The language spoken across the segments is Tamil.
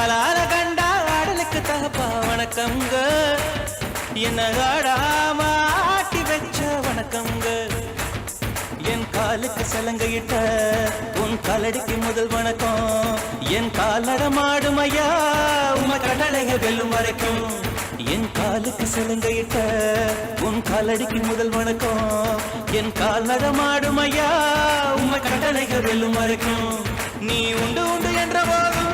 ஆளால கண்டா ஆடலுக்கு தகப்பா வணக்கம்ங்க என்ன ஆடாம ஆட்டி வச்ச வணக்கம்ங்க என் காலுக்கு சலங்கையிட்ட உன் காலடிக்கு முதல் வணக்கம் என் காலடமாடும் ஐயா உம கடலைய வெல்லும் வரைக்கும் என் காலுக்கு சலங்கையிட்ட உன் காலடிக்கு முதல் வணக்கம் என் காலடமாடும் ஐயா உம கடலைய வெல்லும் வரைக்கும் நீ உண்டு உண்டு என்ற போதும்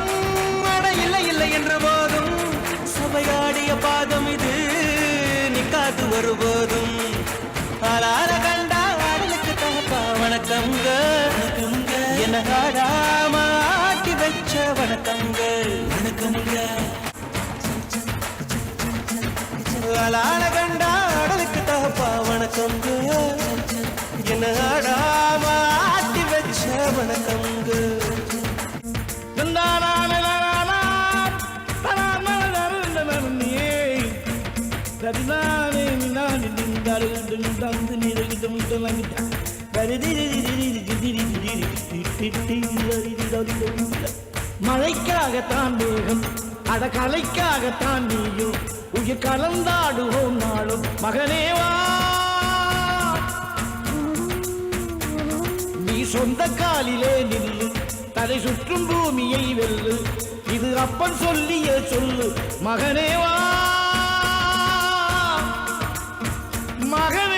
அட இல்லை இல்லை என்ற போதும் சபையாடிய பாதம் இது நிக்காது வருபோதும் ஆளார கண்டா ஆடலுக்கு தகப்பா வணக்கம்ங்க என்ன ஆடாம ஆட்டி வச்ச வணக்கம்ங்க வணக்கம்ங்க ஆளார கண்டா ஆடலுக்கு தகப்பா வணக்கம்ங்க என்ன ஆடாம ஆட்டி வச்ச வணக்கம்ங்க மழைக்காகத்தான் மேகம் அட கலைக்காகத்தான் நீயும் உயிர் கலந்தாடுவோம் நாளும் மகனேவா நீ சொந்த காலிலே நில்லு தலை சுற்றும் பூமியை வெல்லு இது அப்பன் சொல்லிய சொல்லு மகனேவா மகன்